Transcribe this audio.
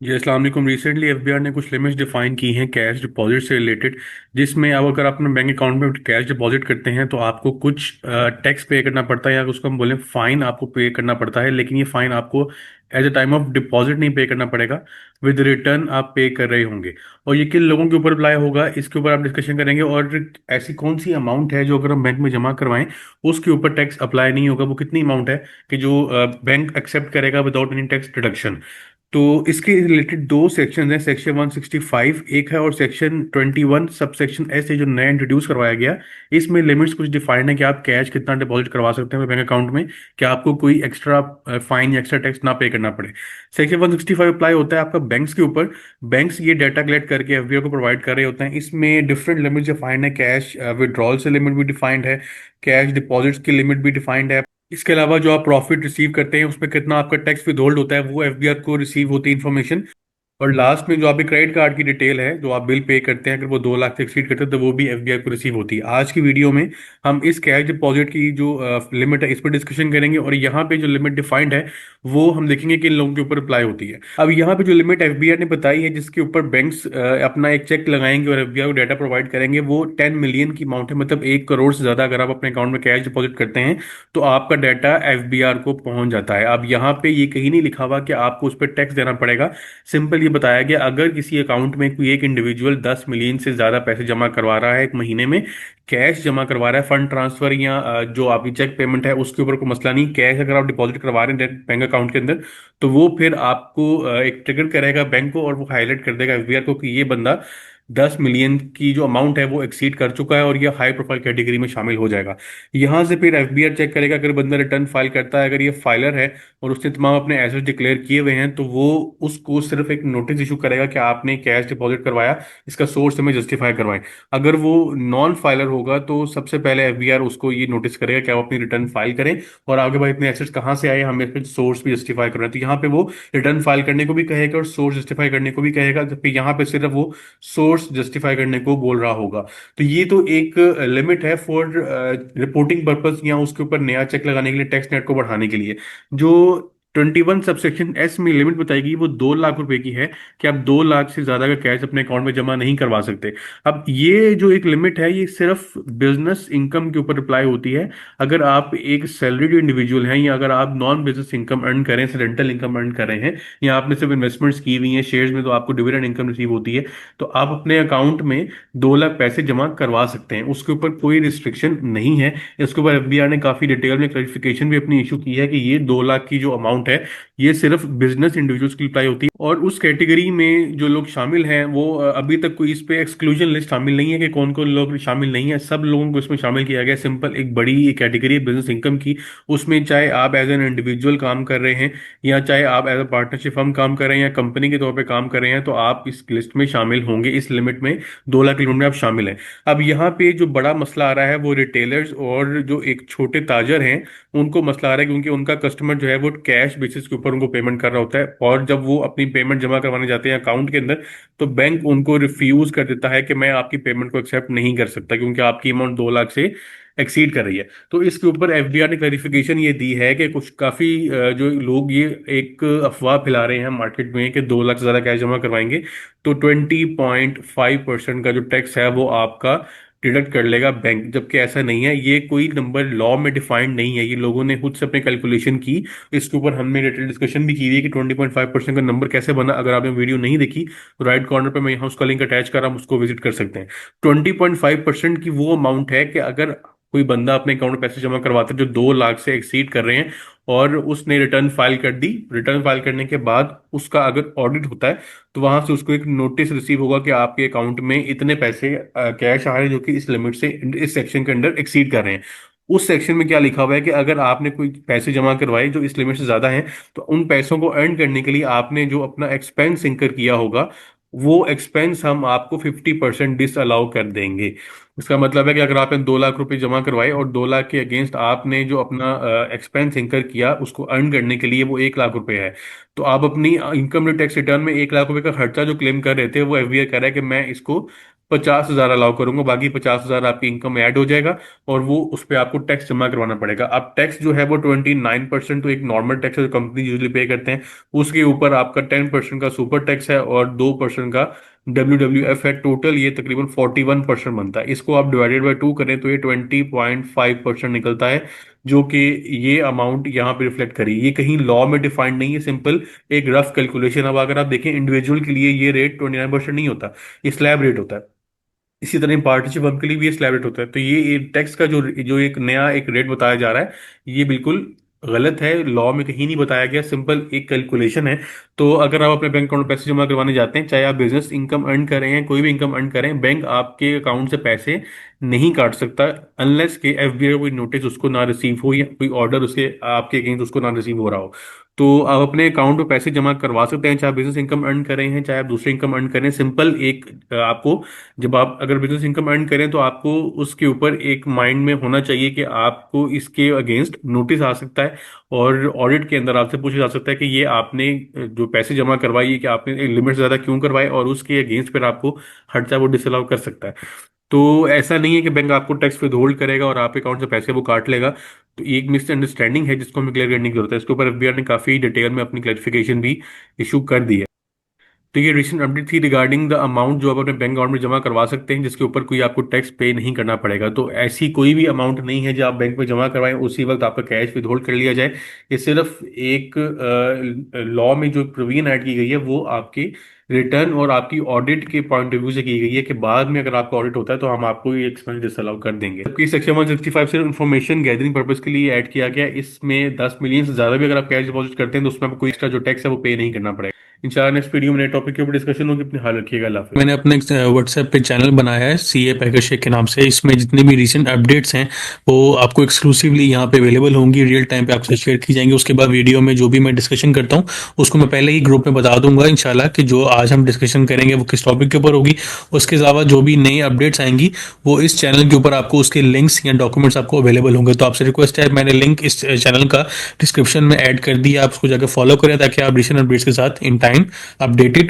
जी अस्सलाम वालेकुम। Recently FBR ने कुछ लिमिट्स डिफाइन की हैं कैश डिपॉजिट से रिलेटेड, जिसमें अब अगर आप अपने बैंक अकाउंट में कैश डिपॉजिट करते हैं तो आपको कुछ टैक्स पे करना पड़ता है, या उसको हम बोलें फाइन आपको पे करना पड़ता है। लेकिन ये फाइन आपको as a time of deposit नहीं पे करना पड़ेगा, विद रिटर्न आप पे कर रहे होंगे। और ये किन लोगों के ऊपर अप्लाई होगा इसके ऊपर आप डिस्कशन करेंगे, और ऐसी कौन सी अमाउंट है जो अगर हम बैंक में जमा करवाएं उसके ऊपर टैक्स अप्लाई नहीं होगा, वो कितनी अमाउंट है कि जो बैंक एक्सेप्ट करेगा विदाउट एनी टैक्स डिडक्शन। तो इसके रिलेटेड दो सेक्शन हैं, सेक्शन 165 एक है, और सेक्शन 21 सब सेक्शन एस है जो नया इंट्रोड्यूस करवाया गया। इसमें लिमिट्स कुछ डिफाइंड है कि आप कैश कितना डिपॉजिट करवा सकते हैं बैंक अकाउंट में, कि आपको कोई एक्स्ट्रा फाइन या एक्स्ट्रा टैक्स ना पे करना पड़े। सेक्शन 165 अप्लाई होता है आपका बैंक्स के ऊपर। बैंक्स ये डाटा कलेक्ट करके एफबीआई को प्रोवाइड कर रहे होते हैं। इसमें डिफरेंट लिमिट डिफाइंड है, कैश विड्रॉल से लिमिट भी डिफाइंड है, कैश डिपॉजिट्स की लिमिट भी डिफाइंड है। इसके अलावा जो आप प्रॉफिट रिसीव करते हैं उसमें कितना आपका टैक्स विद होल्ड होता है वो एफबीआर को रिसीव होती है इन्फॉर्मेशन। और लास्ट में जो आपके क्रेडिट कार्ड की डिटेल है, जो आप बिल पे करते हैं, अगर वो 2 लाख से एक्सीड करते हैं तो वो भी एफबीआई को रिसीव होती है। आज की वीडियो में हम इस कैश डिपॉजिट की जो लिमिट है इस पर डिस्कशन करेंगे, और यहाँ पे जो लिमिट डिफाइंड है वो हम देखेंगे कि इन लोगों के ऊपर अप्लाई होती है। अब यहाँ पे जो लिमिट एफबीआई ने बताई है जिसके ऊपर बैंक्स अपना एक चेक लगाएंगे और एफबीआई को डाटा प्रोवाइड करेंगे, वो 10 मिलियन की अमाउंट है, मतलब 1 करोड़ से ज्यादा अगर आप अपने अकाउंट में कैश डिपॉजिट करते हैं तो आपका डाटा एफबीआर को पहुंच जाता है। अब यहाँ पे ये कहीं नहीं लिखा हुआ कि आपको उस पर टैक्स देना पड़ेगा। सिंपल ये बताया गया, अगर किसी अकाउंट में कोई एक इंडिविजुअल 10 मिलियन से ज्यादा पैसे जमा करवा रहा है एक महीने में, कैश जमा करवा रहा है, फंड ट्रांसफर या जो आपकी चेक पेमेंट है उसके ऊपर कोई मसला नहीं। कैश अगर आप डिपॉजिट करवा रहे हैं बैंक अकाउंट के अंदर, तो वो फिर आपको एक ट्रिगर करेगा बैंक को, और वो हाईलाइट कर देगा एफबीआर को कि ये बंदा 10 मिलियन की जो अमाउंट है वो एक्सीड कर चुका है और ये हाई प्रोफाइल कैटेगरी में शामिल हो जाएगा। यहाँ से फिर एफबीआर चेक करेगा, अगर बंदा रिटर्न फाइल करता है, अगर ये फाइलर है और उसने तमाम अपने एसेट्स डिक्लेयर किए हुए हैं, तो वो उसको सिर्फ एक नोटिस इशू करेगा कि आपने कैश डिपॉजिट करवाया, इसका सोर्स हमें जस्टिफाई करवाएं। अगर वो नॉन फाइलर होगा तो सबसे पहले एफबीआर उसको ये नोटिस करेगा कि आप अपनी रिटर्न फाइल करें, और आगे भाई इतने एसेट्स कहाँ से आए हमें फिर सोर्स भी जस्टिफाई करना है। तो यहाँ पे वो रिटर्न फाइल करने को भी कहेगा और सोर्स जस्टिफाई करने को भी कहेगा, जबकि यहाँ पे सिर्फ वो सोर्स जस्टिफाई करने को बोल रहा होगा। तो ये तो एक लिमिट है फॉर रिपोर्टिंग पर्पस, या उसके ऊपर नया चेक लगाने के लिए, टैक्स नेट को बढ़ाने के लिए। जो 21 सबसेक्शन एस में लिमिट बताएगी वो 2 लाख रुपए की है, कि आप 2 लाख से ज्यादा का कैश अपने अकाउंट में जमा नहीं करवा सकते। अब ये जो एक लिमिट है ये सिर्फ बिजनेस इनकम के ऊपर अप्लाई होती है। अगर आप एक सैलरीड इंडिविजुअल हैं, या अगर आप नॉन बिजनेस इनकम अर्न कर रहे हैं, रेंटल इनकम अर्न कर रहे हैं, या आपने सिर्फ इन्वेस्टमेंट्स की हुई हैं शेयर्स में तो आपको डिविडेंड इनकम रिसीव होती है, तो आप अपने अकाउंट में 2 लाख पैसे जमा करवा सकते हैं। उसके ऊपर कोई रिस्ट्रिक्शन नहीं है। इसके ऊपर एफबीआर ने काफी डिटेल में क्लैरिफिकेशन भी अपनी इशू की है कि ये 2 लाख की जो अमाउंट है ये सिर्फ बिजनेस इंडिविजुअल्स की अप्लाई होती है, और उस कैटेगरी में जो लोग शामिल हैं वो अभी तक कोई इस पे एक्सक्लूजन लिस्ट शामिल नहीं है कि कौन कौन लोग शामिल नहीं है। सब लोगों को इसमें शामिल किया गया। सिंपल एक बड़ी कैटेगरी है बिजनेस इनकम की, उसमें चाहे आप एज एन इंडिविजुअल काम कर रहे हैं, या चाहे आप एज अ पार्टनरशिप फर्म काम कर रहे हैं, या कंपनी के तौर पे काम कर रहे हैं, तो आप इस लिस्ट में शामिल होंगे। इस लिमिट में 2 लाख की लिमिट में आप शामिल हैं। अब यहाँ पे जो बड़ा मसला आ रहा है वो रिटेलर्स और जो एक छोटे ताजर हैं उनको मसला आ रहा है, क्योंकि उनका कस्टमर जो है वो कैश बेसिस के ऊपर उनको पेमेंट कर रहा होता है, और जब वो अपनी पेमेंट जमा करवाने जाते हैं अकाउंट के अंदर, तो बैंक उनको रिफ्यूज कर देता है कि मैं आपकी पेमेंट को एक्सेप्ट नहीं कर सकता, क्योंकि आपकी अमाउंट 2 लाख से एक्सीड कर रही है। तो इसके ऊपर एफबीआर ने क्लैरिफिकेशन ये दी है कि कुछ काफी जो लोग ये एक अफवाह फैला रहे हैं मार्केट में कि 2 लाख से ज्यादा कैश जमा करवाएंगे तो 20.5% का जो टैक्स है वो आपका डिडक्ट कर लेगा बैंक, जबकि ऐसा नहीं है। ये कोई नंबर लॉ में डिफाइंड नहीं है, ये लोगों ने खुद से अपने कैलकुलेशन की। इसके ऊपर हमने डिटेल डिस्कशन भी की हुई है कि 20.5% का नंबर कैसे बना। अगर आपने वीडियो नहीं देखी तो राइट कॉर्नर पे मैं यहाँ उसका लिंक अटैच कर रहा हूँ, उसको विजिट कर सकते हैं। 20.5% की वो अमाउंट है कि अगर कोई बंदा अपने अकाउंट में पैसे जमा करवाता है जो 2 लाख से एक्सीड कर रहे हैं, और उसने रिटर्न फाइल कर दी, रिटर्न फाइल करने के बाद उसका अगर ऑडिट होता है तो वहां से उसको एक नोटिस रिसीव होगा कि आपके अकाउंट में इतने पैसे कैश आ रहे हैं जो कि इस लिमिट से, इस सेक्शन के अंडर एक्सीड कर रहे हैं। उस सेक्शन में क्या लिखा हुआ है कि अगर आपने कोई पैसे जमा करवाए जो इस लिमिट से ज्यादा हैं, तो उन पैसों को अर्न करने के लिए आपने जो अपना एक्सपेंस इंकर किया होगा वो एक्सपेंस हम आपको 50% डिस अलाउ कर देंगे। इसका मतलब है कि अगर आपने 2 लाख रुपए जमा करवाए और 2 लाख के अगेंस्ट आपने जो अपना एक्सपेंस इंकर किया उसको अर्न करने के लिए वो 1 लाख रुपए है, तो आप अपनी इनकम टैक्स रिटर्न में 1 लाख रुपए का खर्चा जो क्लेम कर रहे थे वो एफबीआई कह रहा है कि मैं इसको 50,000 अलाउ करूंगा, बाकी 50,000 आपकी इनकम में ऐड हो जाएगा और वो उस पर आपको टैक्स जमा करवाना पड़ेगा। अब टैक्स जो है वो 29% तो एक नॉर्मल टैक्स है जो कंपनी यूजली पे करते हैं, उसके ऊपर आपका 10% का सुपर टैक्स है और 2% का WWF है। टोटल ये तकरीबन 41% बनता है। इसको आप डिवाइडेड बाय 2 करें तो ये 20.5% निकलता है, जो कि ये अमाउंट यहाँ पे रिफ्लेक्ट करी। ये कहीं लॉ में डिफाइंड नहीं है, सिंपल एक रफ कैलकुलेशन। अब अगर आप देखें इंडिविजुअल के लिए ये रेट 29% नहीं होता, ये स्लैब रेट होता है। इसी तरह पार्टनरशिप फर्म के लिए भी ये स्लैब रेट होता है। तो ये टैक्स का जो जो एक नया एक रेट बताया जा रहा है, ये बिल्कुल गलत है, लॉ में कहीं नहीं बताया गया, सिंपल एक कैलकुलेशन है। तो अगर आप अपने बैंक अकाउंट में पैसे जमा करवाने जाते हैं, चाहे आप बिजनेस इनकम अर्न करें या कोई भी इनकम अर्न करें, बैंक आपके अकाउंट से पैसे नहीं काट सकता अनलेस के एफबीआई कोई नोटिस उसको ना रिसीव हो या कोई ऑर्डर उसके आपके अगेंस्ट उसको ना रिसीव हो रहा हो। तो आप अपने अकाउंट में पैसे जमा करवा सकते हैं, चाहे आप बिजनेस इनकम अर्न करें हैं चाहे आप दूसरी इनकम अर्न करें। सिंपल एक आपको, जब आप अगर बिजनेस इनकम अर्न करें तो आपको उसके ऊपर एक माइंड में होना चाहिए कि आपको इसके अगेंस्ट नोटिस आ सकता है और ऑडिट के अंदर आपसे पूछा जा सकता है कि ये आपने जो पैसे जमा करवाई है कि आपने लिमिट ज्यादा क्यों करवाए, और उसके अगेंस्ट फिर आपको हर चाहे वो डिसअलाउ कर सकता है। तो ऐसा नहीं है कि बैंक आपको टैक्स विद होल्ड करेगा और आपके अकाउंट से पैसे वो काट लेगा। तो ये एक मिसअंडरस्टैंडिंग है जिसको हमें क्लियर करने की जरूरत है। इसके ऊपर एफबीआई ने काफी डिटेल में अपनी क्लैरिफिकेशन भी इशू कर दी है। तो ये रिसेंट अपडेट थी रिगार्डिंग द अमाउंट जो आप अपने बैंक अकाउंट में जमा करवा सकते हैं जिसके ऊपर कोई आपको टैक्स पे नहीं करना पड़ेगा। तो ऐसी कोई भी अमाउंट नहीं है जो आप बैंक में जमा करवाएं उसी वक्त आपका कैश विद होल्ड कर लिया जाए। ये सिर्फ एक लॉ में जो प्रोविजन ऐड की गई है वो आपके रिटर्न और आपकी ऑडिट के पॉइंट ऑफ व्यू से की गई है कि बाद में अगर आपका ऑडिट होता है तो हम आपको ये एक्सपेंस डिसअलाउ कर देंगे। जबकि सेक्शन 165 से इन्फॉर्मेशन गैदरिंग पर्पज के लिए ऐड किया गया है। इसमें 10 मिलियन से ज्यादा भी अगर आप कैश डिपॉजिट करते हैं तो उसमें आपको कोई एक्स्ट्रा जो टैक्स है वो पे नहीं करना पड़ेगा। इंशाल्लाह नेक्स्ट वीडियो में नए टॉपिक के ऊपर डिस्कशन होगी। अपने ख्याल रखिएगा। अल्लाह हाफिज़। मैंने अपने व्हाट्सएप पे चैनल बनाया है सीए पैकेज शेख के नाम से। इसमें जितने भी रीसेंट अपडेट्स हैं वो आपको एक्सक्लूसिवली यहाँ पे अवेलेबल होंगी, रियल टाइम पे आपसे शेयर की जाएंगी। उसके बाद वीडियो में जो भी मैं डिस्कशन करता हूँ उसको मैं पहले ही ग्रुप में बता दूंगा इंशाल्लाह कि जो आज हम डिस्कशन करेंगे वो किस टॉपिक के ऊपर होगी। उसके अलावा जो भी नई अपडेट्स आएंगी वो इस चैनल के ऊपर आपको उसके लिंक्स या डॉक्यूमेंट्स आपको अवेलेबल होंगे। तो आपसे रिक्वेस्ट है, मैंने लिंक इस चैनल का डिस्क्रिप्शन में ऐड कर दिया, आप उसको जाकर फॉलो करें ताकि आप रिसेंट अपडेट्स के साथ इन टाइम अपडेटेड